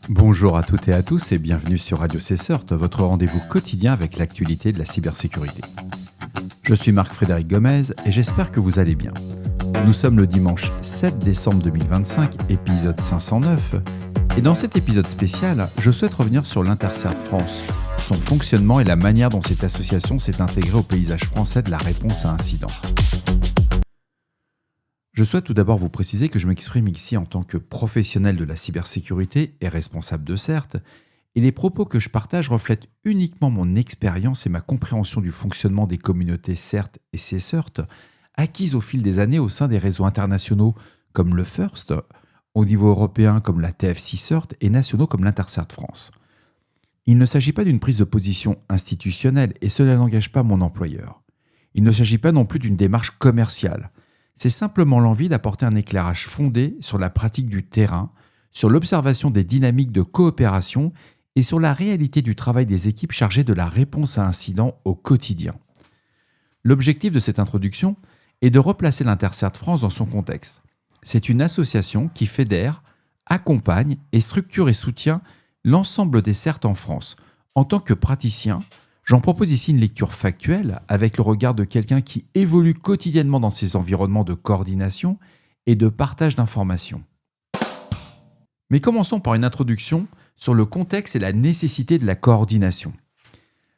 Bonjour à toutes et à tous et bienvenue sur Radio CSERT, votre rendez-vous quotidien avec l'actualité de la cybersécurité. Je suis Marc-Frédéric Gomez et j'espère que vous allez bien. Nous sommes le dimanche 7 décembre 2025, épisode 509, et dans cet épisode spécial, je souhaite revenir sur l'Intercert France, son fonctionnement et la manière dont cette association s'est intégrée au paysage français de la réponse à incidents. Je souhaite tout d'abord vous préciser que je m'exprime ici en tant que professionnel de la cybersécurité et responsable de CERT, et les propos que je partage reflètent uniquement mon expérience et ma compréhension du fonctionnement des communautés CERT et CSERT, acquises au fil des années au sein des réseaux internationaux comme le FIRST, au niveau européen comme la TFC CERT et nationaux comme l'Intercert France. Il ne s'agit pas d'une prise de position institutionnelle et cela n'engage pas mon employeur. Il ne s'agit pas non plus d'une démarche commerciale. C'est simplement l'envie d'apporter un éclairage fondé sur la pratique du terrain, sur l'observation des dynamiques de coopération et sur la réalité du travail des équipes chargées de la réponse à incidents au quotidien. L'objectif de cette introduction est de replacer l'Intercert France dans son contexte. C'est une association qui fédère, accompagne et structure et soutient l'ensemble des CERT en France. En tant que praticien, j'en propose ici une lecture factuelle avec le regard de quelqu'un qui évolue quotidiennement dans ces environnements de coordination et de partage d'informations. Mais commençons par une introduction sur le contexte et la nécessité de la coordination.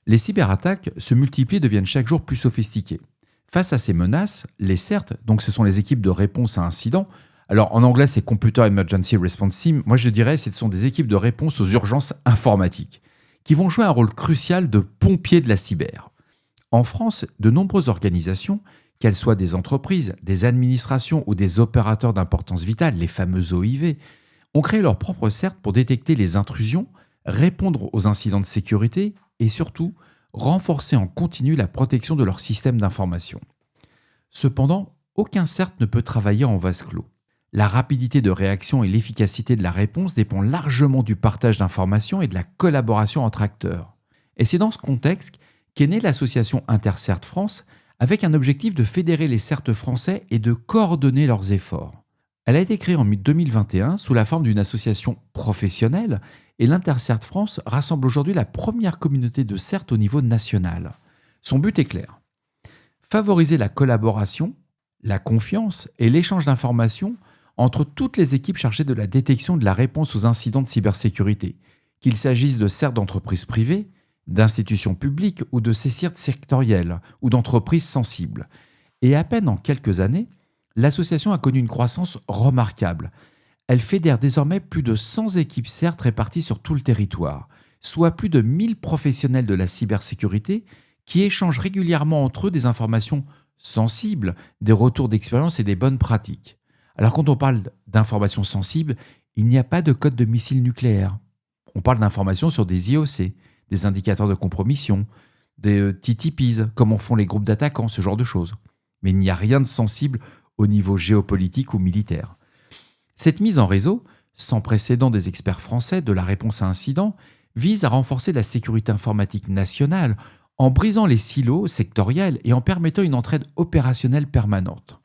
Les cyberattaques se multiplient et deviennent chaque jour plus sophistiquées. Face à ces menaces, les CERT, donc ce sont les équipes de réponse à incidents, alors en anglais c'est Computer Emergency Response Team, moi je dirais ce sont des équipes de réponse aux urgences informatiques, qui vont jouer un rôle crucial de pompiers de la cyber. En France, de nombreuses organisations, qu'elles soient des entreprises, des administrations ou des opérateurs d'importance vitale, les fameux OIV, ont créé leur propre CERT pour détecter les intrusions, répondre aux incidents de sécurité et surtout renforcer en continu la protection de leur système d'information. Cependant, aucun CERT ne peut travailler en vase clos. La rapidité de réaction et l'efficacité de la réponse dépend largement du partage d'informations et de la collaboration entre acteurs. Et c'est dans ce contexte qu'est née l'association Intercert France avec un objectif de fédérer les CERT français et de coordonner leurs efforts. Elle a été créée en 2021 sous la forme d'une association professionnelle et l'Intercert France rassemble aujourd'hui la première communauté de CERT au niveau national. Son but est clair. Favoriser la collaboration, la confiance et l'échange d'informations entre toutes les équipes chargées de la détection et de la réponse aux incidents de cybersécurité, qu'il s'agisse de CERT d'entreprises privées, d'institutions publiques ou de ces CERT sectorielles ou d'entreprises sensibles. Et à peine en quelques années, l'association a connu une croissance remarquable. Elle fédère désormais plus de 100 équipes CERT réparties sur tout le territoire, soit plus de 1000 professionnels de la cybersécurité qui échangent régulièrement entre eux des informations sensibles, des retours d'expérience et des bonnes pratiques. Alors quand on parle d'informations sensibles, il n'y a pas de code de missile nucléaire. On parle d'informations sur des IOC, des indicateurs de compromission, des TTPs, comme en font les groupes d'attaquants, ce genre de choses. Mais il n'y a rien de sensible au niveau géopolitique ou militaire. Cette mise en réseau, sans précédent des experts français de la réponse à incidents, vise à renforcer la sécurité informatique nationale en brisant les silos sectoriels et en permettant une entraide opérationnelle permanente.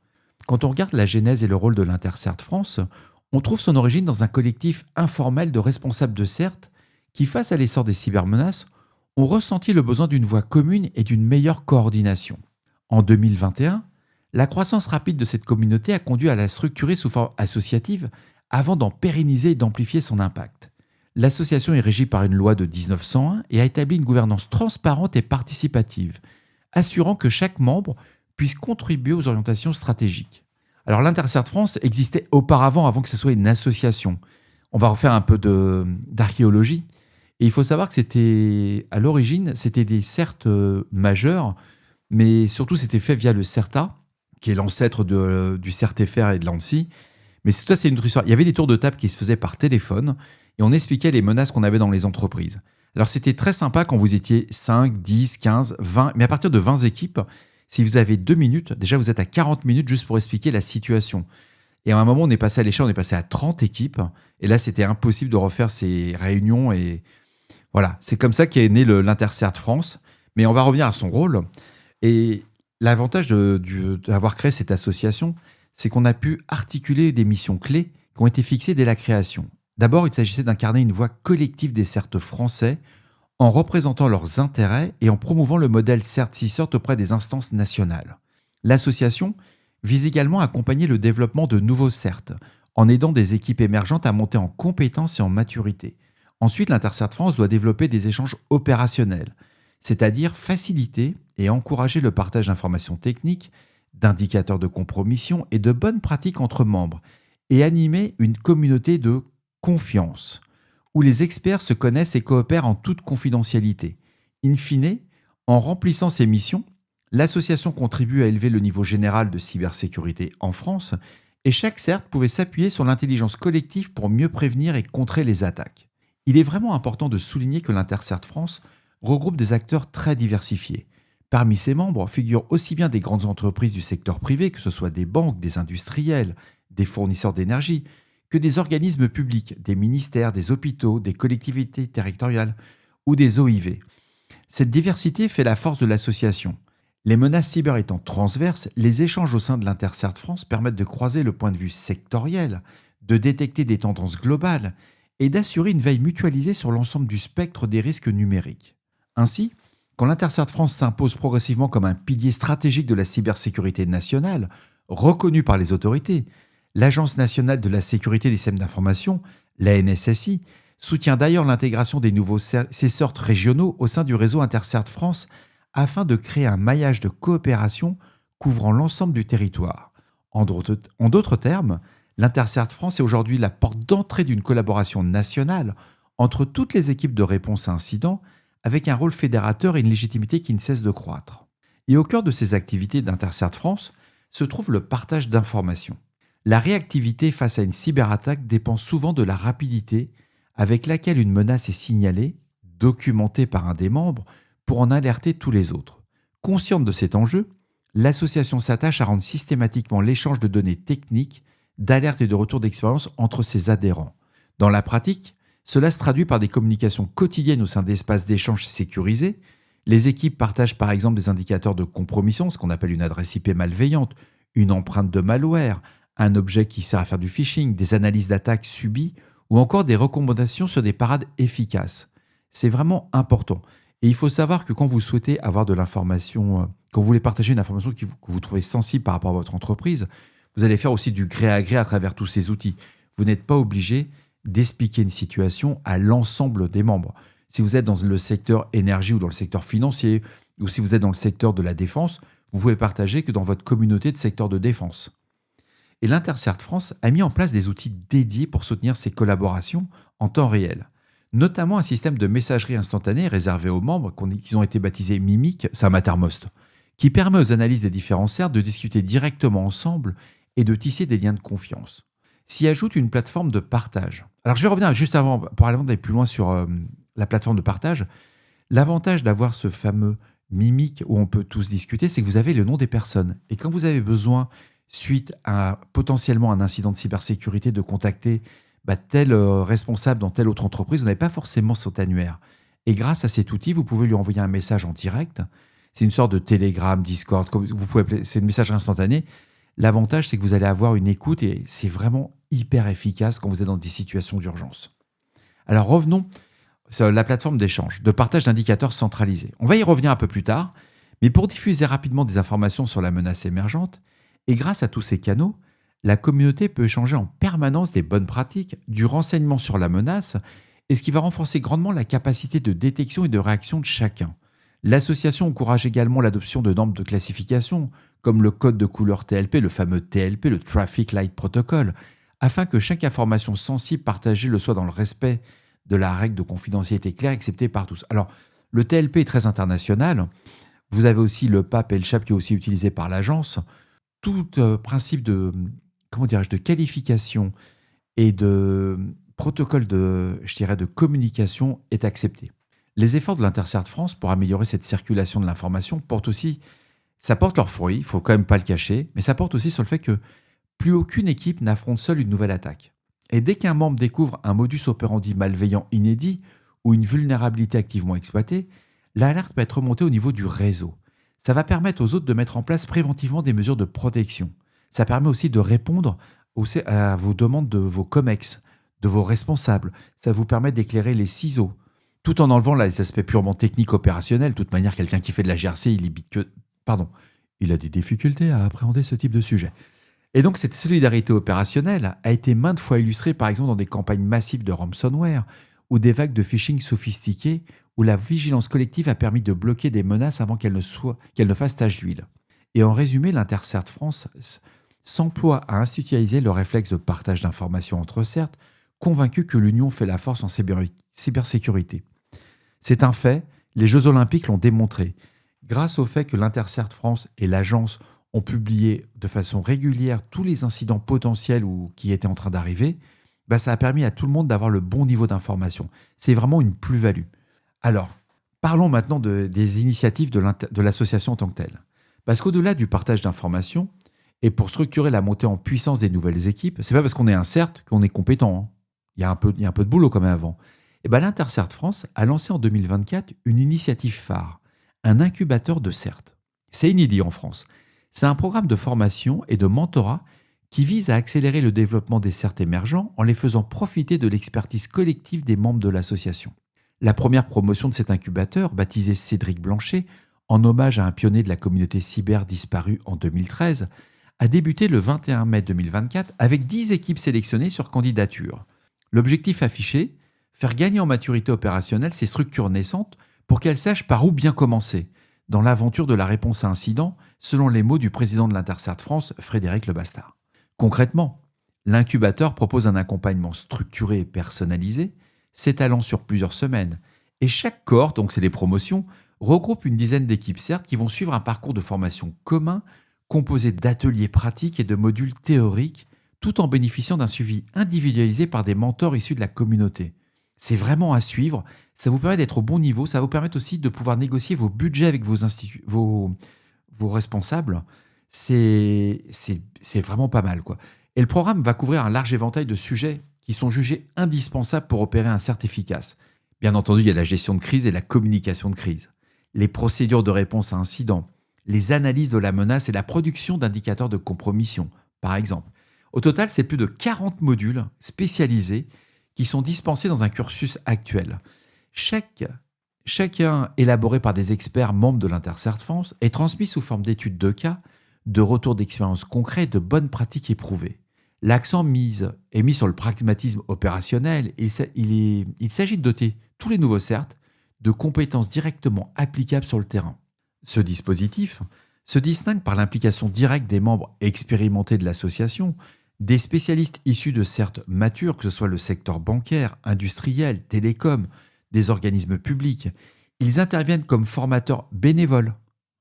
Quand on regarde la genèse et le rôle de l'Intercert France, on trouve son origine dans un collectif informel de responsables de CERT qui, face à l'essor des cybermenaces, ont ressenti le besoin d'une voie commune et d'une meilleure coordination. En 2021, la croissance rapide de cette communauté a conduit à la structurer sous forme associative avant d'en pérenniser et d'amplifier son impact. L'association est régie par une loi de 1901 et a établi une gouvernance transparente et participative, assurant que chaque membre puisse contribuer aux orientations stratégiques. Alors l'Intercert France existait auparavant, avant que ce soit une association. On va refaire un peu d'archéologie. Et il faut savoir que à l'origine, c'était des CERT majeurs, mais surtout c'était fait via le CERTA, qui est l'ancêtre du CERT-FR et de l'ANSSI. Mais ça, c'est une autre histoire. Il y avait des tours de table qui se faisaient par téléphone et on expliquait les menaces qu'on avait dans les entreprises. Alors c'était très sympa quand vous étiez 5, 10, 15, 20, mais à partir de 20 équipes, si vous avez 2 minutes, déjà vous êtes à 40 minutes juste pour expliquer la situation. Et à un moment, on est passé à l'échelle, on est passé à 30 équipes. Et là, c'était impossible de refaire ces réunions. Et voilà, c'est comme ça qu'est né l'Intercert France. Mais on va revenir à son rôle. Et l'avantage d'avoir créé cette association, c'est qu'on a pu articuler des missions clés qui ont été fixées dès la création. D'abord, il s'agissait d'incarner une voix collective des CERT français en représentant leurs intérêts et en promouvant le modèle CERT-CISORT auprès des instances nationales. L'association vise également à accompagner le développement de nouveaux CERT en aidant des équipes émergentes à monter en compétences et en maturité. Ensuite, l'Intercert France doit développer des échanges opérationnels, c'est-à-dire faciliter et encourager le partage d'informations techniques, d'indicateurs de compromission et de bonnes pratiques entre membres, et animer une communauté de confiance, où les experts se connaissent et coopèrent en toute confidentialité. In fine, en remplissant ces missions, l'association contribue à élever le niveau général de cybersécurité en France, et chaque CERT pouvait s'appuyer sur l'intelligence collective pour mieux prévenir et contrer les attaques. Il est vraiment important de souligner que l'Intercert France regroupe des acteurs très diversifiés. Parmi ses membres figurent aussi bien des grandes entreprises du secteur privé, que ce soit des banques, des industriels, des fournisseurs d'énergie, que des organismes publics, des ministères, des hôpitaux, des collectivités territoriales ou des OIV. Cette diversité fait la force de l'association. Les menaces cyber étant transverses, les échanges au sein de l'Intercert France permettent de croiser le point de vue sectoriel, de détecter des tendances globales et d'assurer une veille mutualisée sur l'ensemble du spectre des risques numériques. Ainsi, quand l'Intercert France s'impose progressivement comme un pilier stratégique de la cybersécurité nationale, reconnu par les autorités, l'Agence nationale de la sécurité des systèmes d'information, l'ANSSI, soutient d'ailleurs l'intégration des nouveaux CERT régionaux au sein du réseau Intercert France afin de créer un maillage de coopération couvrant l'ensemble du territoire. En d'autres termes, l'Intercert France est aujourd'hui la porte d'entrée d'une collaboration nationale entre toutes les équipes de réponse à incidents, avec un rôle fédérateur et une légitimité qui ne cesse de croître. Et au cœur de ces activités d'Intercert France se trouve le partage d'informations. La réactivité face à une cyberattaque dépend souvent de la rapidité avec laquelle une menace est signalée, documentée par un des membres, pour en alerter tous les autres. Consciente de cet enjeu, l'association s'attache à rendre systématiquement l'échange de données techniques, d'alerte et de retour d'expérience entre ses adhérents. Dans la pratique, cela se traduit par des communications quotidiennes au sein d'espaces d'échange sécurisés. Les équipes partagent par exemple des indicateurs de compromission, ce qu'on appelle une adresse IP malveillante, une empreinte de malware, un objet qui sert à faire du phishing, des analyses d'attaques subies ou encore des recommandations sur des parades efficaces. C'est vraiment important. Et il faut savoir que quand vous souhaitez avoir de l'information, quand vous voulez partager une information que vous trouvez sensible par rapport à votre entreprise, vous allez faire aussi du gré à gré à travers tous ces outils. Vous n'êtes pas obligé d'expliquer une situation à l'ensemble des membres. Si vous êtes dans le secteur énergie ou dans le secteur financier, ou si vous êtes dans le secteur de la défense, vous pouvez partager que dans votre communauté de secteur de défense. Et l'Intercert France a mis en place des outils dédiés pour soutenir ces collaborations en temps réel. Notamment un système de messagerie instantanée réservé aux membres qui ont été baptisés Mimic, c'est un Mattermost, qui permet aux analystes des différents CERT de discuter directement ensemble et de tisser des liens de confiance. S'y ajoute une plateforme de partage. Alors je vais revenir juste avant, pour aller plus loin sur la plateforme de partage. L'avantage d'avoir ce fameux Mimic où on peut tous discuter, c'est que vous avez le nom des personnes. Et quand vous avez besoin, suite à potentiellement un incident de cybersécurité, de contacter tel responsable dans telle autre entreprise, vous n'avez pas forcément cet annuaire. Et grâce à cet outil, vous pouvez lui envoyer un message en direct. C'est une sorte de Telegram, Discord, comme vous pouvez appeler, c'est une messagerie instantanée. L'avantage, c'est que vous allez avoir une écoute et c'est vraiment hyper efficace quand vous êtes dans des situations d'urgence. Alors revenons sur la plateforme d'échange, de partage d'indicateurs centralisés. On va y revenir un peu plus tard, mais pour diffuser rapidement des informations sur la menace émergente, et grâce à tous ces canaux, la communauté peut échanger en permanence des bonnes pratiques, du renseignement sur la menace, et ce qui va renforcer grandement la capacité de détection et de réaction de chacun. L'association encourage également l'adoption de normes de classification, comme le code de couleur TLP, le fameux TLP, le Traffic Light Protocol, afin que chaque information sensible partagée le soit dans le respect de la règle de confidentialité claire acceptée par tous. Alors, le TLP est très international. Vous avez aussi le PAP et le CHAP qui est aussi utilisé par l'agence. Tout principe de qualification et de protocole de communication est accepté. Les efforts de l'Intercert France pour améliorer cette circulation de l'information ça porte leurs fruits, il ne faut quand même pas le cacher, mais ça porte aussi sur le fait que plus aucune équipe n'affronte seule une nouvelle attaque. Et dès qu'un membre découvre un modus operandi malveillant inédit ou une vulnérabilité activement exploitée, l'alerte peut être remontée au niveau du réseau. Ça va permettre aux autres de mettre en place préventivement des mesures de protection. Ça permet aussi de répondre à vos demandes de vos COMEX, de vos responsables. Ça vous permet d'éclairer les ciseaux, tout en enlevant là, les aspects purement techniques opérationnels. De toute manière, quelqu'un qui fait de la GRC, il a des difficultés à appréhender ce type de sujet. Et donc, cette solidarité opérationnelle a été maintes fois illustrée, par exemple, dans des campagnes massives de ransomware ou des vagues de phishing sophistiquées, où la vigilance collective a permis de bloquer des menaces avant qu'elles ne fassent tache d'huile. Et en résumé, l'Intercert France s'emploie à institutionnaliser le réflexe de partage d'informations entre CERT, convaincu que l'union fait la force en cybersécurité. C'est un fait, les Jeux Olympiques l'ont démontré. Grâce au fait que l'Intercert France et l'agence ont publié de façon régulière tous les incidents potentiels ou qui étaient en train d'arriver, ça a permis à tout le monde d'avoir le bon niveau d'information. C'est vraiment une plus-value. Alors, parlons maintenant des initiatives de l'association en tant que telle. Parce qu'au-delà du partage d'informations, et pour structurer la montée en puissance des nouvelles équipes, c'est pas parce qu'on est un CERT qu'on est compétent, hein. Il y a un peu de boulot quand même avant. Et l'Intercert France a lancé en 2024 une initiative phare, un incubateur de CERT. C'est inédit en France. C'est un programme de formation et de mentorat qui vise à accélérer le développement des CERT émergents en les faisant profiter de l'expertise collective des membres de l'association. La première promotion de cet incubateur, baptisé Cédric Blanchet, en hommage à un pionnier de la communauté cyber disparu en 2013, a débuté le 21 mai 2024 avec 10 équipes sélectionnées sur candidature. L'objectif affiché, faire gagner en maturité opérationnelle ces structures naissantes pour qu'elles sachent par où bien commencer, dans l'aventure de la réponse à incident, selon les mots du président de l'Intercert France, Frédéric Lebastard. Concrètement, l'incubateur propose un accompagnement structuré et personnalisé, s'étalant sur plusieurs semaines, et chaque cohorte, donc c'est les promotions, regroupe une dizaine d'équipes CERT qui vont suivre un parcours de formation commun composé d'ateliers pratiques et de modules théoriques, tout en bénéficiant d'un suivi individualisé par des mentors issus de la communauté. C'est vraiment à suivre, ça vous permet d'être au bon niveau, ça va vous permettre aussi de pouvoir négocier vos budgets avec vos responsables. C'est vraiment pas mal, quoi. Et le programme va couvrir un large éventail de sujets qui sont jugés indispensables pour opérer un CERT efficace. Bien entendu, il y a la gestion de crise et la communication de crise, les procédures de réponse à incidents, les analyses de la menace et la production d'indicateurs de compromission, par exemple. Au total, c'est plus de 40 modules spécialisés qui sont dispensés dans un cursus actuel. Chacun élaboré par des experts membres de l'Intercert France est transmis sous forme d'études de cas, de retours d'expériences concrets, de bonnes pratiques éprouvées. L'accent est mis sur le pragmatisme opérationnel. Il s'agit de doter tous les nouveaux CERT de compétences directement applicables sur le terrain. Ce dispositif se distingue par l'implication directe des membres expérimentés de l'association, des spécialistes issus de CERT matures, que ce soit le secteur bancaire, industriel, télécom, des organismes publics. Ils interviennent comme formateurs bénévoles.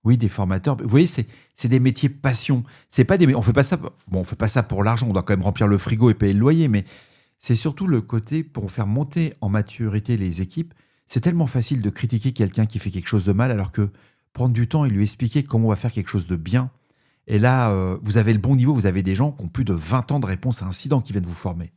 Oui, des formateurs. Vous voyez, c'est des métiers passion. On fait pas ça pour l'argent. On doit quand même remplir le frigo et payer le loyer, mais c'est surtout le côté pour faire monter en maturité les équipes. C'est tellement facile de critiquer quelqu'un qui fait quelque chose de mal, alors que prendre du temps et lui expliquer comment on va faire quelque chose de bien. Et là, vous avez le bon niveau. Vous avez des gens qui ont plus de 20 ans de réponse à incident qui viennent vous former.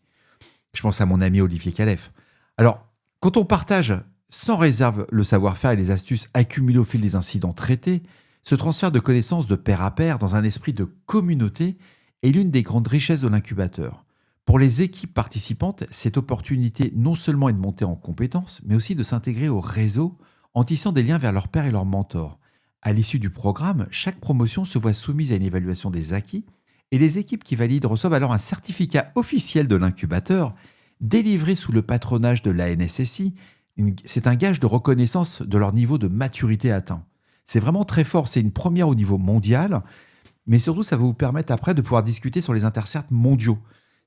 Je pense à mon ami Olivier Calef. Alors, quand on partage sans réserve le savoir-faire et les astuces accumulées au fil des incidents traités, ce transfert de connaissances de pair à pair dans un esprit de communauté est l'une des grandes richesses de l'incubateur. Pour les équipes participantes, cette opportunité non seulement est de monter en compétences, mais aussi de s'intégrer au réseau en tissant des liens vers leurs pairs et leurs mentors. À l'issue du programme, chaque promotion se voit soumise à une évaluation des acquis et les équipes qui valident reçoivent alors un certificat officiel de l'incubateur délivré sous le patronage de l'ANSSI. C'est un gage de reconnaissance de leur niveau de maturité atteint. C'est vraiment très fort, c'est une première au niveau mondial, mais surtout ça va vous permettre après de pouvoir discuter sur les intercerts mondiaux.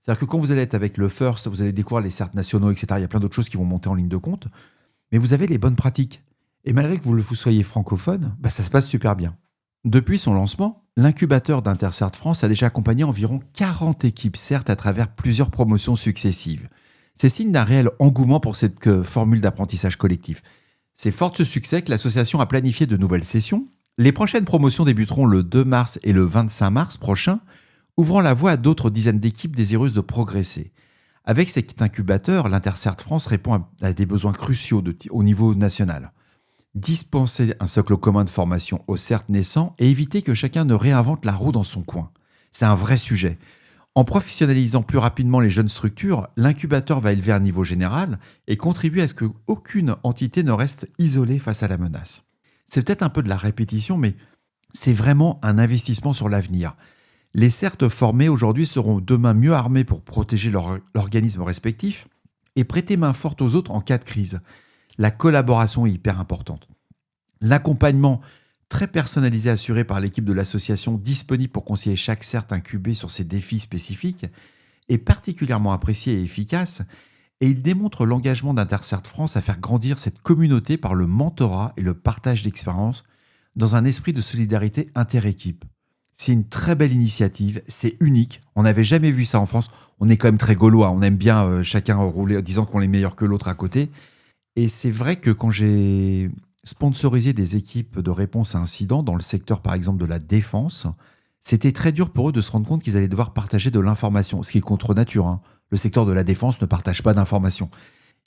C'est-à-dire que quand vous allez être avec le FIRST, vous allez découvrir les certs nationaux, etc. Il y a plein d'autres choses qui vont monter en ligne de compte, mais vous avez les bonnes pratiques. Et malgré que vous soyez francophone, ça se passe super bien. Depuis son lancement, l'incubateur d'Intercert France a déjà accompagné environ 40 équipes CERT à travers plusieurs promotions successives. C'est signe d'un réel engouement pour cette formule d'apprentissage collectif. C'est fort de ce succès que l'association a planifié de nouvelles sessions. Les prochaines promotions débuteront le 2 mars et le 25 mars prochain, ouvrant la voie à d'autres dizaines d'équipes désireuses de progresser. Avec cet incubateur, l'Intercert France répond à des besoins cruciaux au niveau national. Dispenser un socle commun de formation aux CERT naissants et éviter que chacun ne réinvente la roue dans son coin. C'est un vrai sujet. En professionnalisant plus rapidement les jeunes structures, l'incubateur va élever un niveau général et contribuer à ce qu'aucune entité ne reste isolée face à la menace. C'est peut-être un peu de la répétition, mais c'est vraiment un investissement sur l'avenir. Les CERT formés aujourd'hui seront demain mieux armés pour protéger leur organisme respectif et prêter main forte aux autres en cas de crise. La collaboration est hyper importante. L'accompagnement très personnalisé assuré par l'équipe de l'association disponible pour conseiller chaque CERT incubé sur ses défis spécifiques est particulièrement apprécié et efficace et il démontre l'engagement d'Intercert France à faire grandir cette communauté par le mentorat et le partage d'expériences dans un esprit de solidarité inter-équipe. C'est une très belle initiative, c'est unique, on n'avait jamais vu ça en France. On est quand même très gaulois, on aime bien chacun rouler en disant qu'on est meilleur que l'autre à côté. Et c'est vrai que quand j'ai sponsorisé des équipes de réponse à incidents dans le secteur par exemple de la défense, c'était très dur pour eux de se rendre compte qu'ils allaient devoir partager de l'information, ce qui est contre nature, hein. Le secteur de la défense ne partage pas d'informations.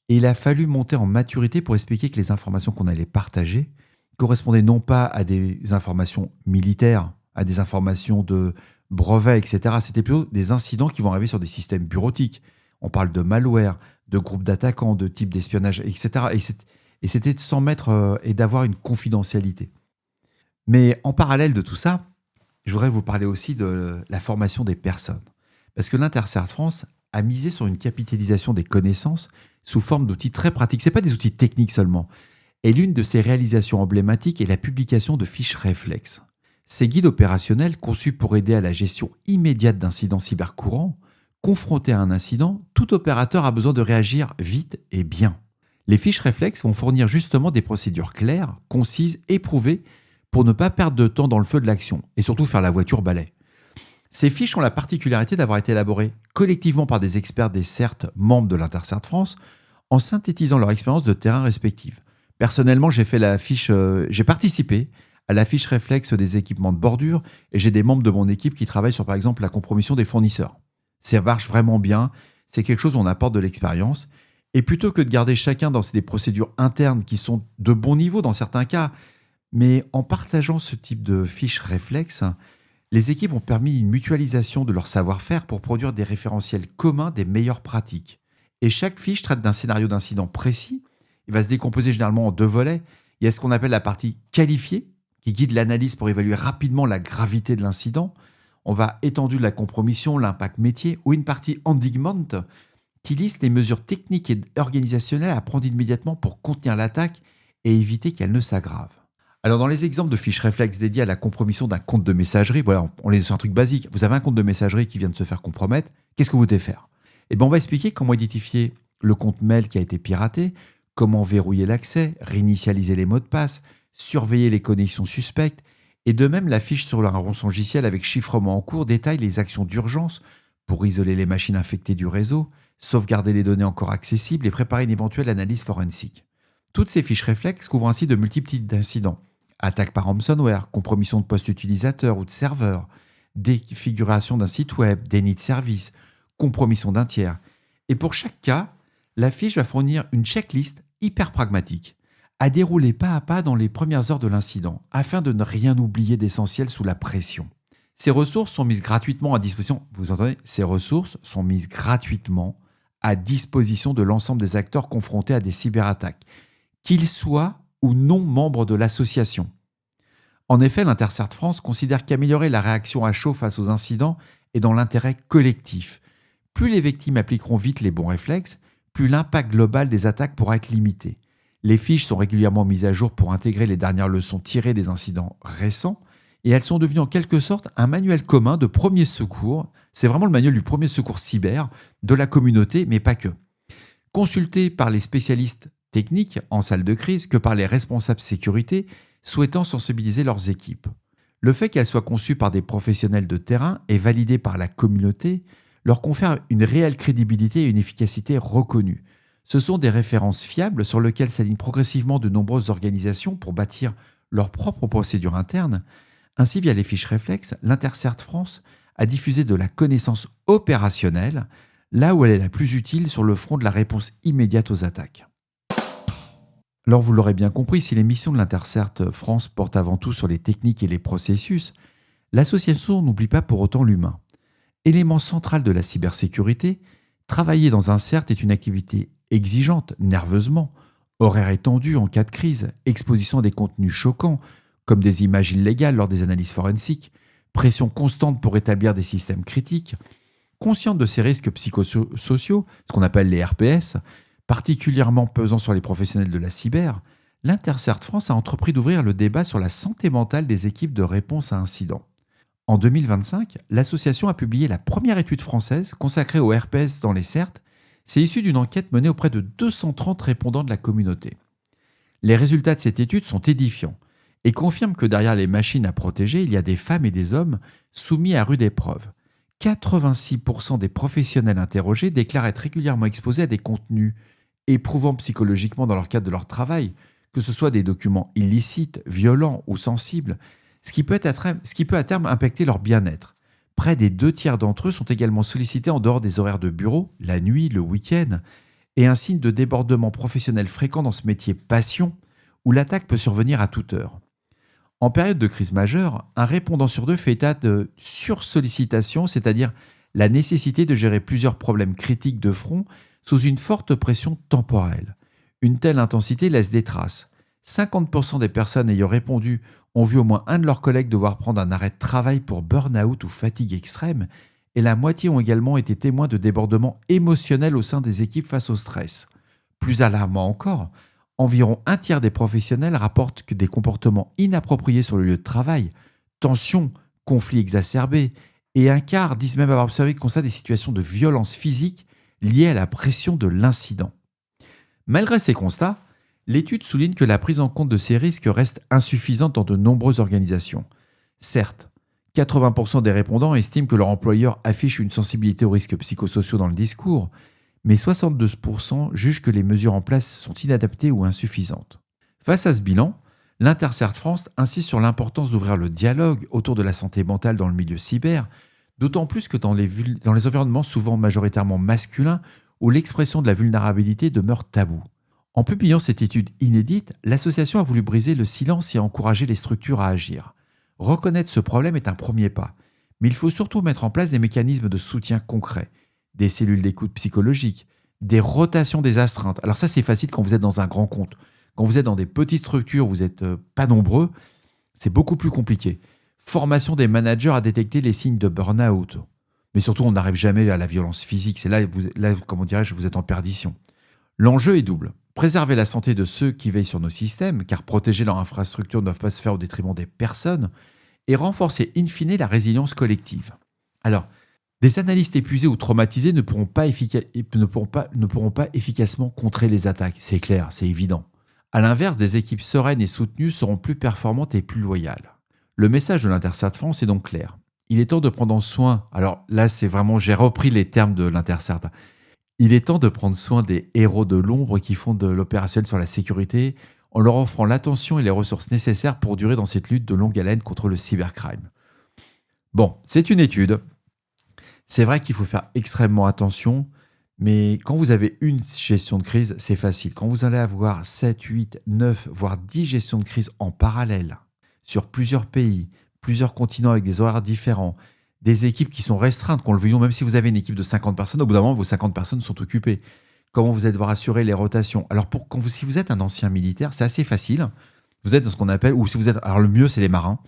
Et il a fallu monter en maturité pour expliquer que les informations qu'on allait partager correspondaient non pas à des informations militaires, à des informations de brevets, etc. C'était plutôt des incidents qui vont arriver sur des systèmes bureautiques. On parle de malware, de groupes d'attaquants, de types d'espionnage, etc. Et c'était de s'en mettre et d'avoir une confidentialité. Mais en parallèle de tout ça, je voudrais vous parler aussi de la formation des personnes. Parce que l'Intercert France a misé sur une capitalisation des connaissances sous forme d'outils très pratiques. Ce n'est pas des outils techniques seulement. Et l'une de ses réalisations emblématiques est la publication de fiches réflexes. Ces guides opérationnels, conçus pour aider à la gestion immédiate d'incidents cybercourants, confronté à un incident, tout opérateur a besoin de réagir vite et bien. Les fiches réflexes vont fournir justement des procédures claires, concises, éprouvées, pour ne pas perdre de temps dans le feu de l'action, et surtout faire la voiture balai. Ces fiches ont la particularité d'avoir été élaborées collectivement par des experts des CERT membres de l'Intercert France, en synthétisant leur expérience de terrain respective. Personnellement, j'ai participé à la fiche réflexe des équipements de bordure et j'ai des membres de mon équipe qui travaillent sur par exemple la compromission des fournisseurs. Ça marche vraiment bien, c'est quelque chose où on apporte de l'expérience. Et plutôt que de garder chacun dans des procédures internes qui sont de bon niveau dans certains cas, mais en partageant ce type de fiches réflexes, les équipes ont permis une mutualisation de leur savoir-faire pour produire des référentiels communs des meilleures pratiques. Et chaque fiche traite d'un scénario d'incident précis. Il va se décomposer généralement en 2 volets. Il y a ce qu'on appelle la partie qualifiée, qui guide l'analyse pour évaluer rapidement la gravité de l'incident. On va étendre la compromission, l'impact métier, ou une partie endiguement, qui liste les mesures techniques et organisationnelles à prendre immédiatement pour contenir l'attaque et éviter qu'elle ne s'aggrave. Alors dans les exemples de fiches réflexes dédiées à la compromission d'un compte de messagerie, voilà, on est sur un truc basique. Vous avez un compte de messagerie qui vient de se faire compromettre, qu'est-ce que vous devez faire ? Eh bien, on va expliquer comment identifier le compte mail qui a été piraté, comment verrouiller l'accès, réinitialiser les mots de passe, surveiller les connexions suspectes, et de même la fiche sur un rançongiciel avec chiffrement en cours détaille les actions d'urgence pour isoler les machines infectées du réseau, sauvegarder les données encore accessibles et préparer une éventuelle analyse forensique. Toutes ces fiches réflexes couvrent ainsi de multiples types d'incidents. Attaque par ransomware, compromission de poste utilisateur ou de serveur, défiguration d'un site web, déni de service, compromission d'un tiers. Et pour chaque cas, la fiche va fournir une checklist hyper pragmatique, à dérouler pas à pas dans les premières heures de l'incident, afin de ne rien oublier d'essentiel sous la pression. Ces ressources sont mises gratuitement à disposition. Vous entendez ? Ces ressources sont mises gratuitement à disposition de l'ensemble des acteurs confrontés à des cyberattaques, qu'ils soient ou non membres de l'association. En effet, l'Intercert France considère qu'améliorer la réaction à chaud face aux incidents est dans l'intérêt collectif. Plus les victimes appliqueront vite les bons réflexes, plus l'impact global des attaques pourra être limité. Les fiches sont régulièrement mises à jour pour intégrer les dernières leçons tirées des incidents récents et elles sont devenues en quelque sorte un manuel commun de premier secours. C'est vraiment le manuel du premier secours cyber de la communauté, mais pas que. Consulté par les spécialistes techniques en salle de crise que par les responsables sécurité souhaitant sensibiliser leurs équipes. Le fait qu'elles soient conçues par des professionnels de terrain et validées par la communauté leur confère une réelle crédibilité et une efficacité reconnue. Ce sont des références fiables sur lesquelles s'alignent progressivement de nombreuses organisations pour bâtir leurs propres procédures internes. Ainsi, via les fiches réflexes, l'Intercert France a diffusé de la connaissance opérationnelle là où elle est la plus utile sur le front de la réponse immédiate aux attaques. Alors vous l'aurez bien compris, si les missions de l'Intercert France portent avant tout sur les techniques et les processus, l'association n'oublie pas pour autant l'humain. Élément central de la cybersécurité, travailler dans un CERT est une activité exigeante, nerveusement, horaire étendu en cas de crise, exposition à des contenus choquants, comme des images illégales lors des analyses forensiques, pression constante pour établir des systèmes critiques. Consciente de ces risques psychosociaux, ce qu'on appelle les RPS, particulièrement pesant sur les professionnels de la cyber, l'Intercert France a entrepris d'ouvrir le débat sur la santé mentale des équipes de réponse à incidents. En 2025, l'association a publié la première étude française consacrée au RPS dans les CERT. C'est issu d'une enquête menée auprès de 230 répondants de la communauté. Les résultats de cette étude sont édifiants et confirment que derrière les machines à protéger, il y a des femmes et des hommes soumis à rude épreuve. 86% des professionnels interrogés déclarent être régulièrement exposés à des contenus éprouvant psychologiquement dans le cadre de leur travail, que ce soit des documents illicites, violents ou sensibles, ce qui peut à terme impacter leur bien-être. Près des 2/3 d'entre eux sont également sollicités en dehors des horaires de bureau, la nuit, le week-end, et un signe de débordement professionnel fréquent dans ce métier passion, où l'attaque peut survenir à toute heure. En période de crise majeure, un répondant sur deux fait état de sursollicitation, c'est-à-dire la nécessité de gérer plusieurs problèmes critiques de front sous une forte pression temporelle. Une telle intensité laisse des traces. 50% des personnes ayant répondu ont vu au moins un de leurs collègues devoir prendre un arrêt de travail pour burn-out ou fatigue extrême, et la moitié ont également été témoins de débordements émotionnels au sein des équipes face au stress. Plus alarmant encore, environ un tiers des professionnels rapportent que des comportements inappropriés sur le lieu de travail, tensions, conflits exacerbés, et un quart disent même avoir observé comme ça des situations de violence physique liées à la pression de l'incident. Malgré ces constats, l'étude souligne que la prise en compte de ces risques reste insuffisante dans de nombreuses organisations. Certes, 80% des répondants estiment que leur employeur affiche une sensibilité aux risques psychosociaux dans le discours, mais 62% jugent que les mesures en place sont inadaptées ou insuffisantes. Face à ce bilan, l'Intercert France insiste sur l'importance d'ouvrir le dialogue autour de la santé mentale dans le milieu cyber, d'autant plus que dans les environnements souvent majoritairement masculins où l'expression de la vulnérabilité demeure taboue. En publiant cette étude inédite, l'association a voulu briser le silence et encourager les structures à agir. Reconnaître ce problème est un premier pas, mais il faut surtout mettre en place des mécanismes de soutien concrets, des cellules d'écoute psychologique, des rotations des astreintes. Alors ça, c'est facile quand vous êtes dans un grand compte. Quand vous êtes dans des petites structures, vous n'êtes pas nombreux, c'est beaucoup plus compliqué. Formation des managers à détecter les signes de burn-out. Mais surtout, on n'arrive jamais à la violence physique. C'est là, comment dirais-je, vous êtes en perdition. L'enjeu est double. Préserver la santé de ceux qui veillent sur nos systèmes, car protéger leur infrastructure ne doit pas se faire au détriment des personnes, et renforcer in fine la résilience collective. Alors, des analystes épuisés ou traumatisés ne pourront pas efficacement contrer les attaques, c'est clair, c'est évident. A l'inverse, des équipes sereines et soutenues seront plus performantes et plus loyales. Le message de l'Intercert France est donc clair. Il est temps de prendre soin, alors là c'est vraiment, j'ai repris les termes de l'Intercert, il est temps de prendre soin des héros de l'ombre qui font de l'opérationnel sur la sécurité en leur offrant l'attention et les ressources nécessaires pour durer dans cette lutte de longue haleine contre le cybercrime. Bon, c'est une étude. C'est vrai qu'il faut faire extrêmement attention, mais quand vous avez une gestion de crise, c'est facile. Quand vous allez avoir 7, 8, 9, voire 10 gestions de crise en parallèle, sur plusieurs pays, plusieurs continents avec des horaires différents, des équipes qui sont restreintes, qu'on le veuille ou non, même si vous avez une équipe de 50 personnes, au bout d'un moment, vos 50 personnes sont occupées. Comment vous allez devoir assurer les rotations? Alors, si vous êtes un ancien militaire, c'est assez facile. Vous êtes dans ce qu'on appelle, ou si vous êtes, alors le mieux, c'est les marins,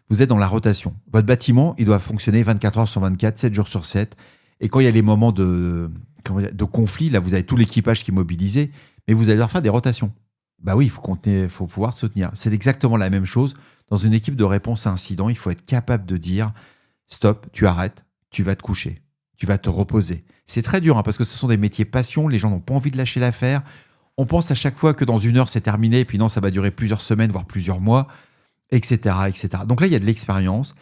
vous êtes dans la rotation. Votre bâtiment, il doit fonctionner 24 heures sur 24, 7 jours sur 7. Et quand il y a les moments de conflit, là, vous avez tout l'équipage qui est mobilisé, mais vous allez devoir faire des rotations. Bah oui, il faut pouvoir se tenir. C'est exactement la même chose. Dans une équipe de réponse à incident, il faut être capable de dire stop, tu arrêtes, tu vas te coucher, tu vas te reposer. C'est très dur parce que ce sont des métiers passion, les gens n'ont pas envie de lâcher l'affaire. On pense à chaque fois que dans 1 heure c'est terminé, et puis non, ça va durer plusieurs semaines, voire plusieurs mois, etc., etc. Donc là, il y a de l'expérience.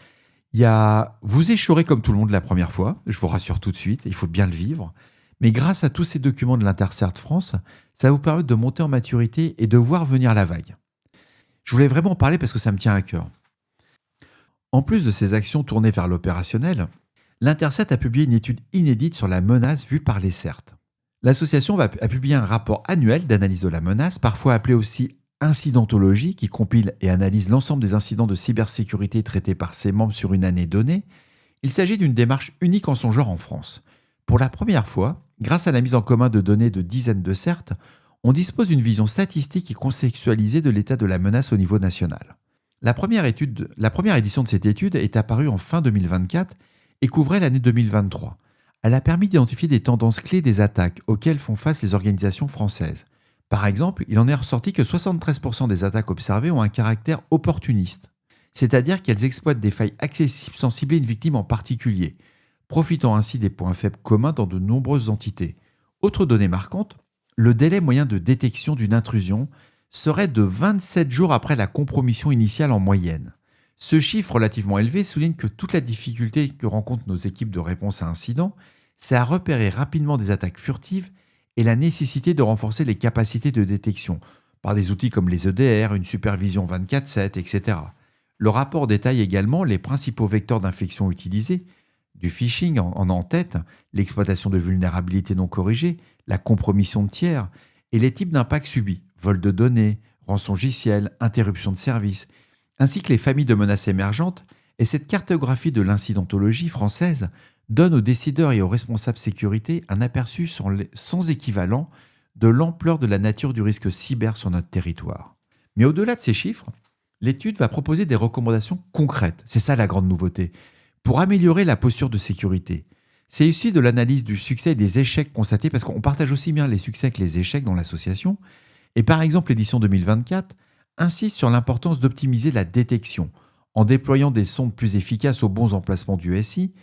Vous échouerez comme tout le monde la première fois, je vous rassure tout de suite, il faut bien le vivre. Mais grâce à tous ces documents de l'Intercert France, ça va vous permettre de monter en maturité et de voir venir la vague. Je voulais vraiment en parler parce que ça me tient à cœur. En plus de ces actions tournées vers l'opérationnel, l'Intercert a publié une étude inédite sur la menace vue par les CERT. L'association a publié un rapport annuel d'analyse de la menace, parfois appelé aussi incidentologie, qui compile et analyse l'ensemble des incidents de cybersécurité traités par ses membres sur une année donnée. Il s'agit d'une démarche unique en son genre en France. Pour la première fois, grâce à la mise en commun de données de dizaines de CERT, on dispose d'une vision statistique et contextualisée de l'état de la menace au niveau national. La première édition de cette étude est apparue en fin 2024 et couvrait l'année 2023. Elle a permis d'identifier des tendances clés des attaques auxquelles font face les organisations françaises. Par exemple, il en est ressorti que 73% des attaques observées ont un caractère opportuniste, c'est-à-dire qu'elles exploitent des failles accessibles sans cibler une victime en particulier, profitant ainsi des points faibles communs dans de nombreuses entités. Autre donnée marquante, le délai moyen de détection d'une intrusion serait de 27 jours après la compromission initiale en moyenne. Ce chiffre relativement élevé souligne que toute la difficulté que rencontrent nos équipes de réponse à incidents, c'est à repérer rapidement des attaques furtives et la nécessité de renforcer les capacités de détection par des outils comme les EDR, une supervision 24/7, etc. Le rapport détaille également les principaux vecteurs d'infection utilisés, du phishing en tête, l'exploitation de vulnérabilités non corrigées, la compromission de tiers et les types d'impacts subis, vol de données, rançongiciel, interruption de service, ainsi que les familles de menaces émergentes, et cette cartographie de l'incidentologie française donne aux décideurs et aux responsables sécurité un aperçu sans équivalent de l'ampleur de la nature du risque cyber sur notre territoire. Mais au-delà de ces chiffres, l'étude va proposer des recommandations concrètes, c'est ça la grande nouveauté, pour améliorer la posture de sécurité. C'est issu de l'analyse du succès et des échecs constatés, parce qu'on partage aussi bien les succès que les échecs dans l'association. Et par exemple, l'édition 2024 insiste sur l'importance d'optimiser la détection, en déployant des sondes plus efficaces aux bons emplacements du SI,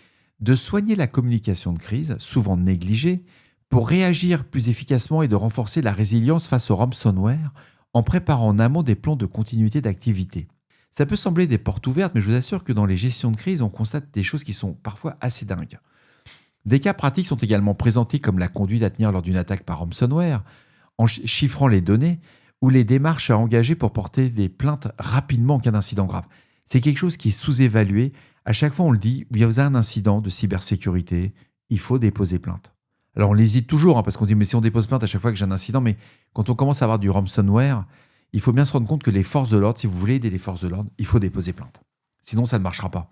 de soigner la communication de crise, souvent négligée, pour réagir plus efficacement et de renforcer la résilience face au ransomware, en préparant en amont des plans de continuité d'activité. Ça peut sembler des portes ouvertes, mais je vous assure que dans les gestions de crise, on constate des choses qui sont parfois assez dingues. Des cas pratiques sont également présentés comme la conduite à tenir lors d'une attaque par ransomware, en chiffrant les données, ou les démarches à engager pour porter des plaintes rapidement en cas d'incident grave. C'est quelque chose qui est sous-évalué. À chaque fois, on le dit, il y a un incident de cybersécurité, il faut déposer plainte. Alors, on hésite toujours, parce qu'on dit, mais si on dépose plainte à chaque fois que j'ai un incident, mais quand on commence à avoir du ransomware, il faut bien se rendre compte que les forces de l'ordre, si vous voulez aider les forces de l'ordre, il faut déposer plainte. Sinon, ça ne marchera pas.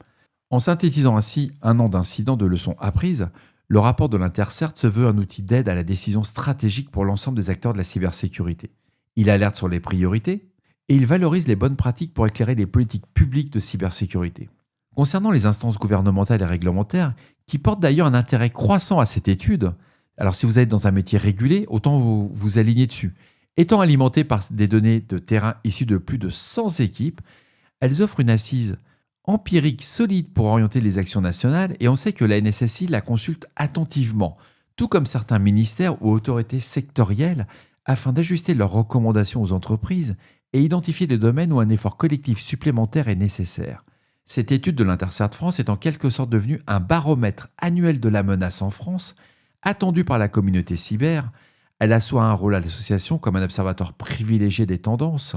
En synthétisant ainsi un an d'incidents de leçons apprises, le rapport de l'Intercert se veut un outil d'aide à la décision stratégique pour l'ensemble des acteurs de la cybersécurité. Il alerte sur les priorités et il valorise les bonnes pratiques pour éclairer les politiques publiques de cybersécurité. Concernant les instances gouvernementales et réglementaires, qui portent d'ailleurs un intérêt croissant à cette étude, alors si vous êtes dans un métier régulé, autant vous aligner dessus. Étant alimentées par des données de terrain issues de plus de 100 équipes, elles offrent une assise empirique solide pour orienter les actions nationales et on sait que la NSSI la consulte attentivement, tout comme certains ministères ou autorités sectorielles, afin d'ajuster leurs recommandations aux entreprises et identifier des domaines où un effort collectif supplémentaire est nécessaire. Cette étude de l'Intercert France est en quelque sorte devenue un baromètre annuel de la menace en France, attendu par la communauté cyber. Elle assoit un rôle à l'association comme un observateur privilégié des tendances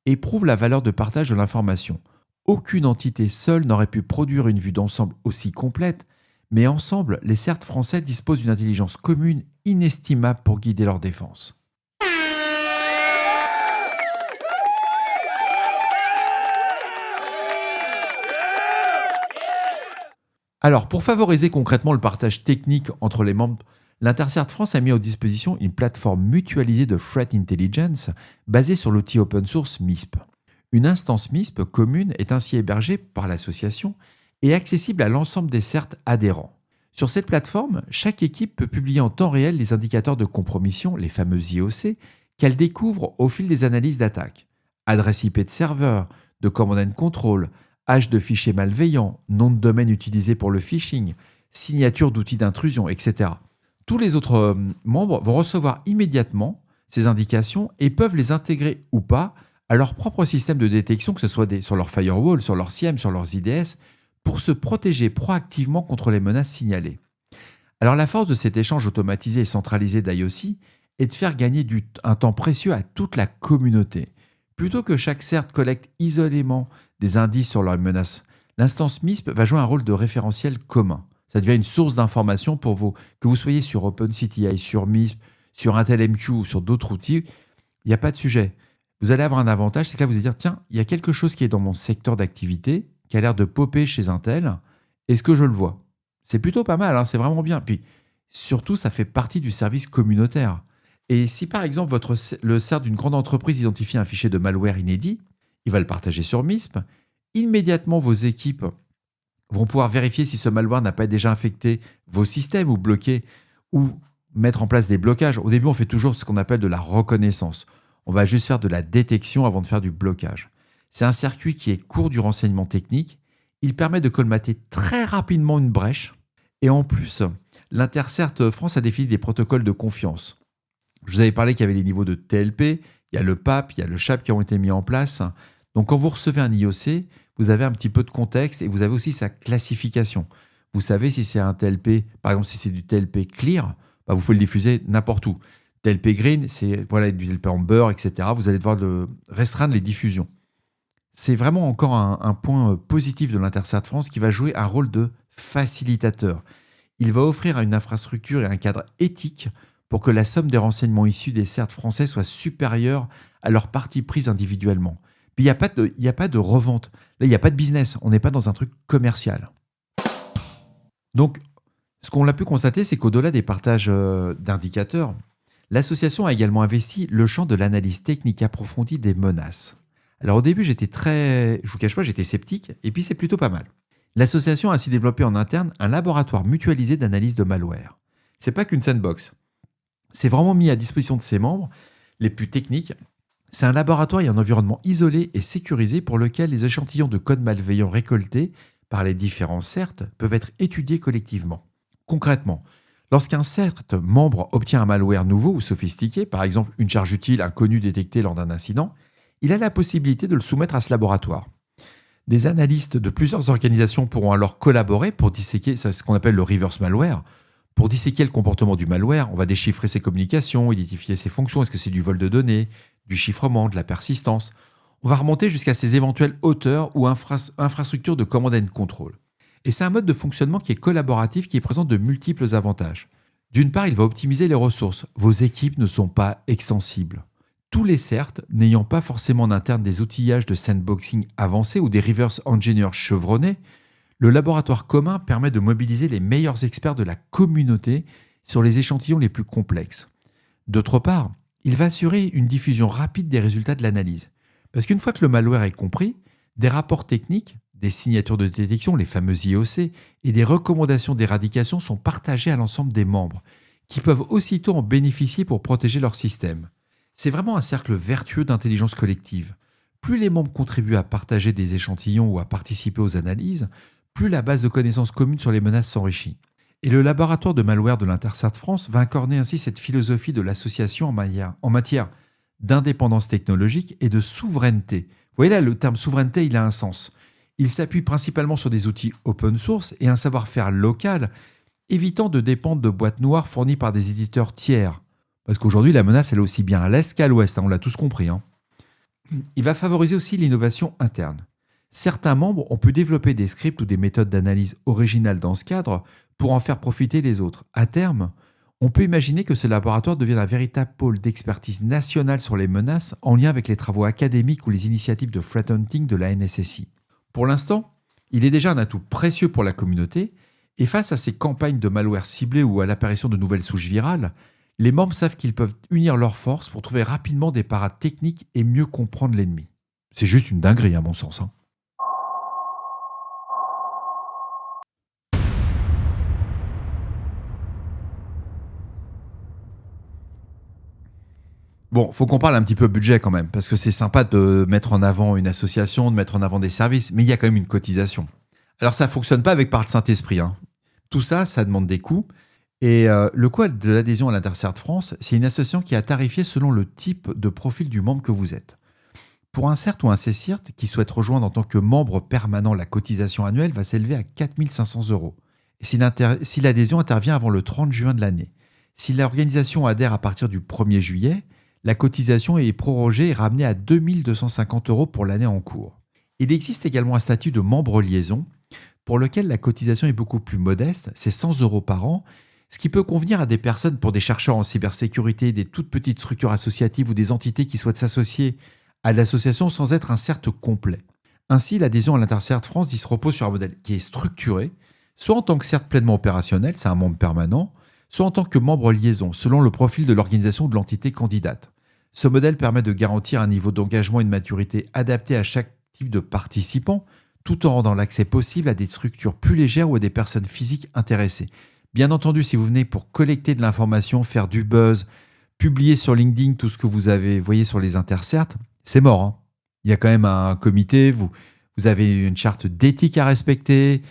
et prouve la valeur de partage de l'information. Aucune entité seule n'aurait pu produire une vue d'ensemble aussi complète, mais ensemble, les CERT français disposent d'une intelligence commune inestimable pour guider leur défense. Alors, pour favoriser concrètement le partage technique entre les membres, l'Intercert France a mis à disposition une plateforme mutualisée de Threat Intelligence basée sur l'outil open source MISP. Une instance MISP commune est ainsi hébergée par l'association et accessible à l'ensemble des CERT adhérents. Sur cette plateforme, chaque équipe peut publier en temps réel les indicateurs de compromission, les fameux IOC, qu'elle découvre au fil des analyses d'attaque. Adresse IP de serveur, de command and control, âge de fichiers malveillants, nom de domaine utilisé pour le phishing, signature d'outils d'intrusion, etc. Tous les autres membres vont recevoir immédiatement ces indications et peuvent les intégrer ou pas à leur propre système de détection, que ce soit sur leur firewall, sur leur SIEM, sur leurs IDS, pour se protéger proactivement contre les menaces signalées. Alors la force de cet échange automatisé et centralisé d'IOC est de faire gagner un temps précieux à toute la communauté. Plutôt que chaque CERT collecte isolément des indices sur leurs menaces, l'instance MISP va jouer un rôle de référentiel commun. Ça devient une source d'information pour vous, que vous soyez sur OpenCTI, sur MISP, sur IntelliMQ ou sur d'autres outils, il n'y a pas de sujet. Vous allez avoir un avantage, c'est que là vous allez dire, tiens, il y a quelque chose qui est dans mon secteur d'activité, qui a l'air de popper chez Intel, Est-ce que je le vois? C'est plutôt pas mal, hein, c'est vraiment bien. Puis surtout, ça fait partie du service communautaire. Et si par exemple le CERT d'une grande entreprise identifie un fichier de malware inédit, il va le partager sur MISP. Immédiatement, vos équipes vont pouvoir vérifier si ce malware n'a pas déjà infecté vos systèmes ou bloqué, ou mettre en place des blocages. Au début, on fait toujours ce qu'on appelle de la reconnaissance. On va juste faire de la détection avant de faire du blocage. C'est un circuit qui est court du renseignement technique. Il permet de colmater très rapidement une brèche. Et en plus, l'Intercert France a défini des protocoles de confiance. Je vous avais parlé qu'il y avait les niveaux de TLP, il y a le PAP, il y a le CHAP qui ont été mis en place. Donc quand vous recevez un IOC, vous avez un petit peu de contexte et vous avez aussi sa classification. Vous savez si c'est un TLP, par exemple si c'est du TLP clear, bah vous pouvez le diffuser n'importe où. TLP green, c'est voilà, du TLP en beurre, etc. Vous allez devoir restreindre les diffusions. C'est vraiment encore un point positif de l'Intercert France qui va jouer un rôle de facilitateur. Il va offrir une infrastructure et un cadre éthique pour que la somme des renseignements issus des CERT français soit supérieure à leur partie prise individuellement. Puis il n'y a pas de revente. Là, il n'y a pas de business. On n'est pas dans un truc commercial. Donc, ce qu'on a pu constater, c'est qu'au-delà des partages d'indicateurs, l'association a également investi le champ de l'analyse technique approfondie des menaces. Alors au début, je vous cache pas, j'étais sceptique, et puis c'est plutôt pas mal. L'association a ainsi développé en interne un laboratoire mutualisé d'analyse de malware. C'est pas qu'une sandbox. C'est vraiment mis à disposition de ses membres, les plus techniques. C'est un laboratoire et un environnement isolé et sécurisé pour lequel les échantillons de code malveillant récoltés par les différents CERT peuvent être étudiés collectivement. Concrètement, lorsqu'un CERT membre obtient un malware nouveau ou sophistiqué, par exemple une charge utile inconnue détectée lors d'un incident, il a la possibilité de le soumettre à ce laboratoire. Des analystes de plusieurs organisations pourront alors collaborer pour disséquer ce qu'on appelle le reverse malware. Pour disséquer le comportement du malware, on va déchiffrer ses communications, identifier ses fonctions, est-ce que c'est du vol de données, du chiffrement, de la persistance. On va remonter jusqu'à ses éventuels auteurs ou infrastructures de command and control. Et c'est un mode de fonctionnement qui est collaboratif, qui présente de multiples avantages. D'une part, il va optimiser les ressources. Vos équipes ne sont pas extensibles. Tous les CERT, n'ayant pas forcément en interne des outillages de sandboxing avancés ou des reverse engineers chevronnés, le laboratoire commun permet de mobiliser les meilleurs experts de la communauté sur les échantillons les plus complexes. D'autre part, il va assurer une diffusion rapide des résultats de l'analyse. Parce qu'une fois que le malware est compris, des rapports techniques, des signatures de détection, les fameux IOC, et des recommandations d'éradication sont partagées à l'ensemble des membres, qui peuvent aussitôt en bénéficier pour protéger leur système. C'est vraiment un cercle vertueux d'intelligence collective. Plus les membres contribuent à partager des échantillons ou à participer aux analyses, plus la base de connaissances communes sur les menaces s'enrichit. Et le laboratoire de malware de l'Intercert France va incarner ainsi cette philosophie de l'association en matière d'indépendance technologique et de souveraineté. Vous voyez là, le terme souveraineté, il a un sens. Il s'appuie principalement sur des outils open source et un savoir-faire local, évitant de dépendre de boîtes noires fournies par des éditeurs tiers. Parce qu'aujourd'hui, la menace, elle est aussi bien à l'est qu'à l'ouest, on l'a tous compris. Il va favoriser aussi l'innovation interne. Certains membres ont pu développer des scripts ou des méthodes d'analyse originales dans ce cadre pour en faire profiter les autres. À terme, on peut imaginer que ce laboratoire devienne un véritable pôle d'expertise nationale sur les menaces en lien avec les travaux académiques ou les initiatives de threat hunting de la NSSI. Pour l'instant, il est déjà un atout précieux pour la communauté et face à ces campagnes de malware ciblées ou à l'apparition de nouvelles souches virales, les membres savent qu'ils peuvent unir leurs forces pour trouver rapidement des parades techniques et mieux comprendre l'ennemi. C'est juste une dinguerie à mon sens. Bon, faut qu'on parle un petit peu budget quand même, parce que c'est sympa de mettre en avant une association, de mettre en avant des services, mais il y a quand même une cotisation. Alors ça fonctionne pas avec par le Saint-Esprit. Tout ça, ça demande des coûts. Et le coût de l'adhésion à l'Intercert France, c'est une association qui est tarifiée selon le type de profil du membre que vous êtes. Pour un CERT ou un CCIRT qui souhaite rejoindre en tant que membre permanent, la cotisation annuelle va s'élever à 4 500 €. Et si l'adhésion intervient avant le 30 juin de l'année. Si l'organisation adhère à partir du 1er juillet, la cotisation est prorogée et ramenée à 2 250 € pour l'année en cours. Il existe également un statut de membre liaison pour lequel la cotisation est beaucoup plus modeste, c'est 100 € par an, ce qui peut convenir à des personnes, pour des chercheurs en cybersécurité, des toutes petites structures associatives ou des entités qui souhaitent s'associer à l'association sans être un CERT complet. Ainsi, l'adhésion à l'Intercert France se repose sur un modèle qui est structuré, soit en tant que CERT pleinement opérationnel, c'est un membre permanent, soit en tant que membre liaison, selon le profil de l'organisation ou de l'entité candidate. Ce modèle permet de garantir un niveau d'engagement et de maturité adapté à chaque type de participant, tout en rendant l'accès possible à des structures plus légères ou à des personnes physiques intéressées. Bien entendu, si vous venez pour collecter de l'information, faire du buzz, publier sur LinkedIn tout ce que vous avez voyez sur les intercertes, c'est mort, hein. Il y a quand même un comité, vous avez une charte d'éthique à respecter.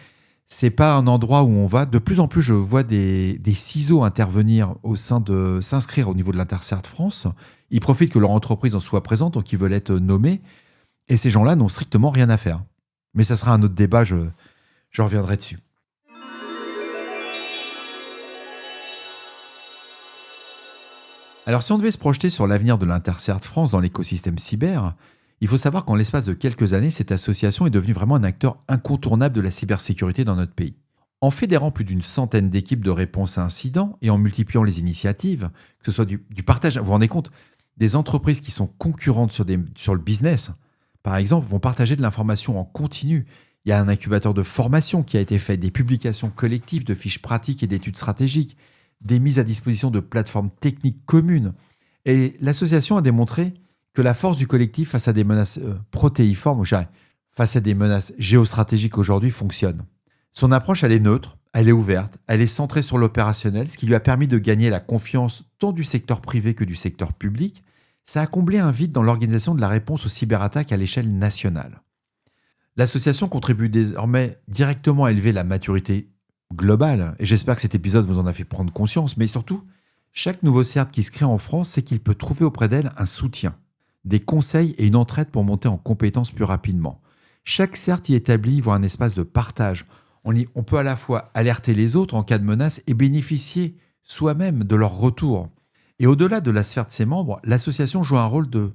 C'est pas un endroit où on va. De plus en plus, je vois des ciseaux intervenir au sein de s'inscrire au niveau de l'Intercert France. Ils profitent que leur entreprise en soit présente, donc ils veulent être nommés. Et ces gens-là n'ont strictement rien à faire. Mais ça sera un autre débat, je reviendrai dessus. Alors, si on devait se projeter sur l'avenir de l'Intercert France dans l'écosystème cyber, il faut savoir qu'en l'espace de quelques années, cette association est devenue vraiment un acteur incontournable de la cybersécurité dans notre pays. En fédérant plus d'une centaine d'équipes de réponse à incidents et en multipliant les initiatives, que ce soit du partage, vous vous rendez compte, des entreprises qui sont concurrentes sur le business, par exemple, vont partager de l'information en continu. Il y a un incubateur de formation qui a été fait, des publications collectives de fiches pratiques et d'études stratégiques, des mises à disposition de plateformes techniques communes. Et l'association a démontré que la force du collectif face à des menaces protéiformes, ou face à des menaces géostratégiques aujourd'hui fonctionne. Son approche, elle est neutre, elle est ouverte, elle est centrée sur l'opérationnel, ce qui lui a permis de gagner la confiance tant du secteur privé que du secteur public. Ça a comblé un vide dans l'organisation de la réponse aux cyberattaques à l'échelle nationale. L'association contribue désormais directement à élever la maturité globale, et j'espère que cet épisode vous en a fait prendre conscience, mais surtout, chaque nouveau CERT qui se crée en France sait qu'il peut trouver auprès d'elle un soutien, des conseils et une entraide pour monter en compétences plus rapidement. Chaque CERT y établit voit un espace de partage. On peut à la fois alerter les autres en cas de menace et bénéficier soi-même de leur retour. Et au-delà de la sphère de ses membres, l'association joue un rôle de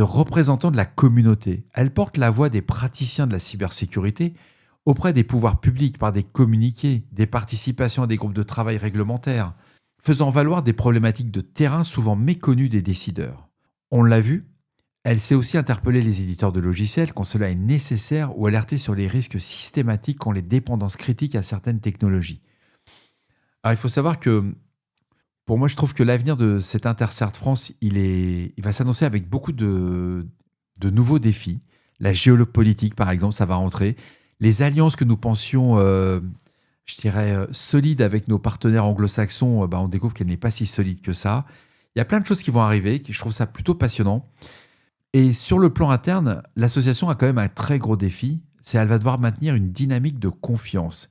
représentant de la communauté. Elle porte la voix des praticiens de la cybersécurité auprès des pouvoirs publics par des communiqués, des participations à des groupes de travail réglementaires, faisant valoir des problématiques de terrain souvent méconnues des décideurs. On l'a vu, elle sait aussi interpeller les éditeurs de logiciels quand cela est nécessaire ou alerter sur les risques systématiques quand les dépendances critiques à certaines technologies. Alors il faut savoir que, pour moi, je trouve que l'avenir de cet Intercert France, il va s'annoncer avec beaucoup de nouveaux défis. La géopolitique, par exemple, ça va rentrer. Les alliances que nous pensions, solides avec nos partenaires anglo-saxons, on découvre qu'elle n'est pas si solide que ça. Il y a plein de choses qui vont arriver, je trouve ça plutôt passionnant. Et sur le plan interne, l'association a quand même un très gros défi, c'est qu'elle va devoir maintenir une dynamique de confiance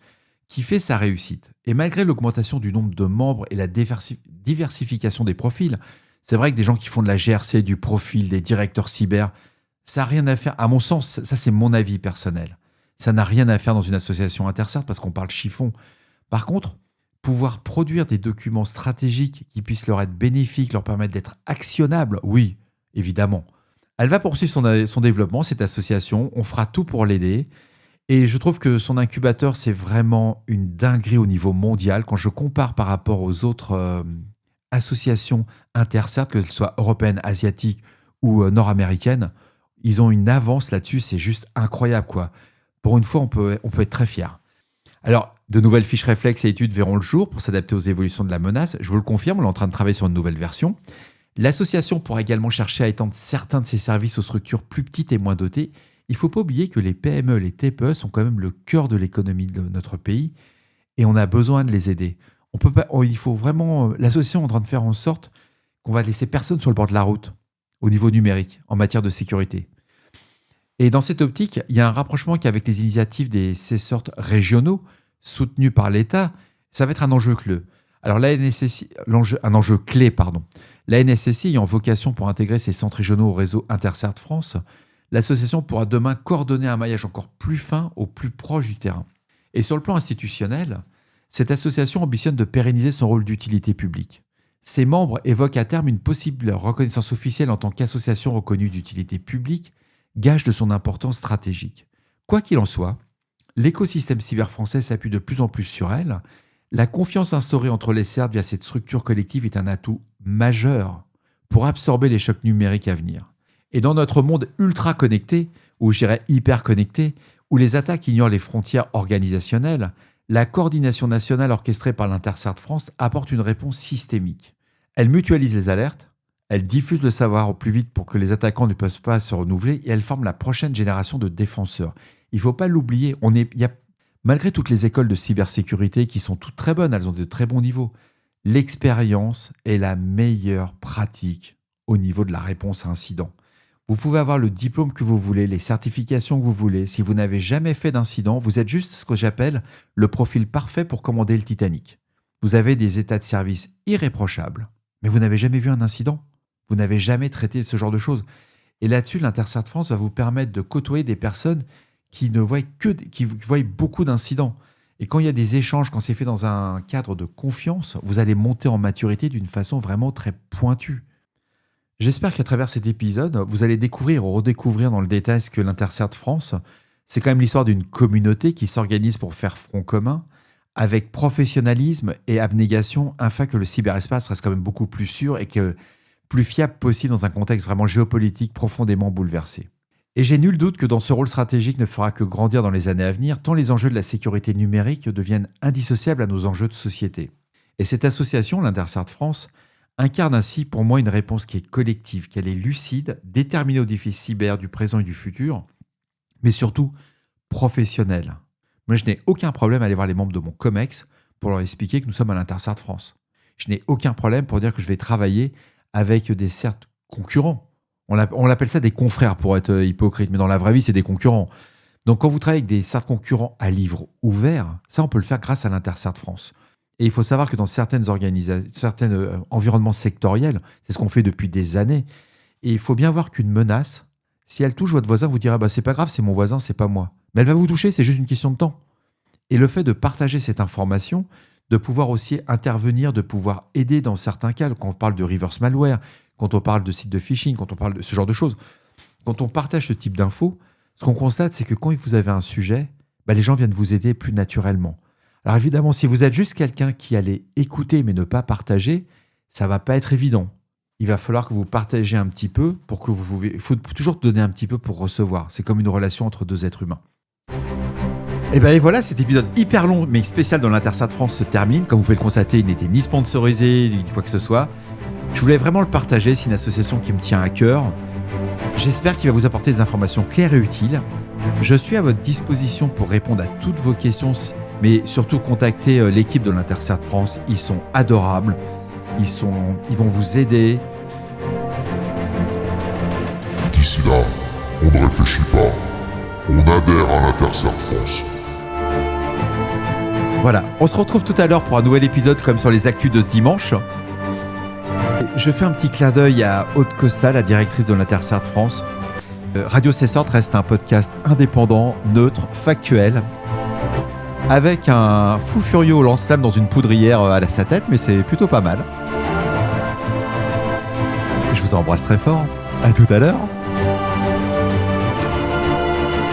qui fait sa réussite. Et malgré l'augmentation du nombre de membres et la diversification des profils, c'est vrai que des gens qui font de la GRC, du profil, des directeurs cyber, ça n'a rien à faire, à mon sens, ça c'est mon avis personnel, ça n'a rien à faire dans une association Intercert parce qu'on parle chiffon. Par contre, pouvoir produire des documents stratégiques qui puissent leur être bénéfiques, leur permettre d'être actionnables, oui, évidemment. Elle va poursuivre son développement, cette association. On fera tout pour l'aider. Et je trouve que son incubateur, c'est vraiment une dinguerie au niveau mondial. Quand je compare par rapport aux autres associations Intercert, que ce soit européennes, asiatiques ou nord-américaines, ils ont une avance là-dessus. C'est juste incroyable, quoi. Pour une fois, on peut être très fiers. Alors, de nouvelles fiches réflexes et études verront le jour pour s'adapter aux évolutions de la menace. Je vous le confirme, on est en train de travailler sur une nouvelle version. L'association pourra également chercher à étendre certains de ses services aux structures plus petites et moins dotées. Il ne faut pas oublier que les PME, les TPE sont quand même le cœur de l'économie de notre pays et on a besoin de les aider. Il faut vraiment, l'association est en train de faire en sorte qu'on va laisser personne sur le bord de la route au niveau numérique en matière de sécurité. Et dans cette optique, il y a un rapprochement qu'avec les initiatives des CSORT régionaux soutenus par l'État, ça va être un enjeu clé. Alors un enjeu clé, pardon. La NSSI ayant vocation pour intégrer ces centres régionaux au réseau Intercert France, l'association pourra demain coordonner un maillage encore plus fin au plus proche du terrain. Et sur le plan institutionnel, cette association ambitionne de pérenniser son rôle d'utilité publique. Ses membres évoquent à terme une possible reconnaissance officielle en tant qu'association reconnue d'utilité publique, gage de son importance stratégique. Quoi qu'il en soit, l'écosystème cyber français s'appuie de plus en plus sur elle. La confiance instaurée entre les CERT via cette structure collective est un atout majeur pour absorber les chocs numériques à venir. Et dans notre monde ultra connecté, ou je dirais hyper connecté, où les attaques ignorent les frontières organisationnelles, La coordination nationale orchestrée par l'Intercert France apporte une réponse systémique. Elle mutualise les alertes, elle diffuse le savoir au plus vite pour que les attaquants ne puissent pas se renouveler et elle forme la prochaine génération de défenseurs. Il ne faut pas l'oublier, malgré toutes les écoles de cybersécurité qui sont toutes très bonnes, elles ont de très bons niveaux, l'expérience est la meilleure pratique au niveau de la réponse à incident. Vous pouvez avoir le diplôme que vous voulez, les certifications que vous voulez. Si vous n'avez jamais fait d'incident, vous êtes juste ce que j'appelle le profil parfait pour commander le Titanic. Vous avez des états de service irréprochables, mais vous n'avez jamais vu un incident. Vous n'avez jamais traité ce genre de choses. Et là-dessus, l'Intercert France va vous permettre de côtoyer des personnes qui voient beaucoup d'incidents. Et quand il y a des échanges, quand c'est fait dans un cadre de confiance, vous allez monter en maturité d'une façon vraiment très pointue. J'espère qu'à travers cet épisode, vous allez découvrir ou redécouvrir dans le détail ce que l'Intercert France, c'est quand même l'histoire d'une communauté qui s'organise pour faire front commun, avec professionnalisme et abnégation, afin que le cyberespace reste quand même beaucoup plus sûr et que plus fiable possible dans un contexte vraiment géopolitique profondément bouleversé. Et j'ai nul doute que dans ce rôle stratégique ne fera que grandir dans les années à venir, tant les enjeux de la sécurité numérique deviennent indissociables à nos enjeux de société. Et cette association, l'Intercert France, incarne ainsi pour moi une réponse qui est collective, qu'elle est lucide, déterminée aux défis cyber du présent et du futur, mais surtout professionnelle. Moi, je n'ai aucun problème à aller voir les membres de mon COMEX pour leur expliquer que nous sommes à l'Intercert France. Je n'ai aucun problème pour dire que je vais travailler avec des certes concurrents. On l'appelle ça des confrères pour être hypocrite, mais dans la vraie vie, c'est des concurrents. Donc quand vous travaillez avec des certes concurrents à livre ouvert, ça on peut le faire grâce à l'Intercert France. Et il faut savoir que dans certains environnements sectoriels, c'est ce qu'on fait depuis des années. Et il faut bien voir qu'une menace, si elle touche votre voisin, vous direz c'est pas grave, c'est mon voisin, c'est pas moi. Mais elle va vous toucher, c'est juste une question de temps. Et le fait de partager cette information, de pouvoir aussi intervenir, de pouvoir aider dans certains cas, quand on parle de reverse malware, quand on parle de sites de phishing, quand on parle de ce genre de choses, quand on partage ce type d'infos, ce qu'on constate, c'est que quand vous avez un sujet, les gens viennent vous aider plus naturellement. Alors évidemment, si vous êtes juste quelqu'un qui allait écouter mais ne pas partager, ça ne va pas être évident. Il va falloir que vous partagez un petit peu pour que vous pouvez. Il faut toujours donner un petit peu pour recevoir. C'est comme une relation entre deux êtres humains. Et voilà, cet épisode hyper long mais spécial dans l'Intercert France se termine. Comme vous pouvez le constater, il n'était ni sponsorisé, ni quoi que ce soit. Je voulais vraiment le partager, c'est une association qui me tient à cœur. J'espère qu'il va vous apporter des informations claires et utiles. Je suis à votre disposition pour répondre à toutes vos questions, mais surtout contacter l'équipe de l'Intercert France. Ils sont adorables, ils vont vous aider. D'ici là, on ne réfléchit pas, on adhère à l'Intercert France. Voilà, on se retrouve tout à l'heure pour un nouvel épisode comme sur les actus de ce dimanche. Je fais un petit clin d'œil à Aude Costa, la directrice de l'Intercert France. Radio Cessort reste un podcast indépendant, neutre, factuel, avec un fou furieux au lance-flamme dans une poudrière à sa tête, mais c'est plutôt pas mal. Je vous embrasse très fort. À tout à l'heure.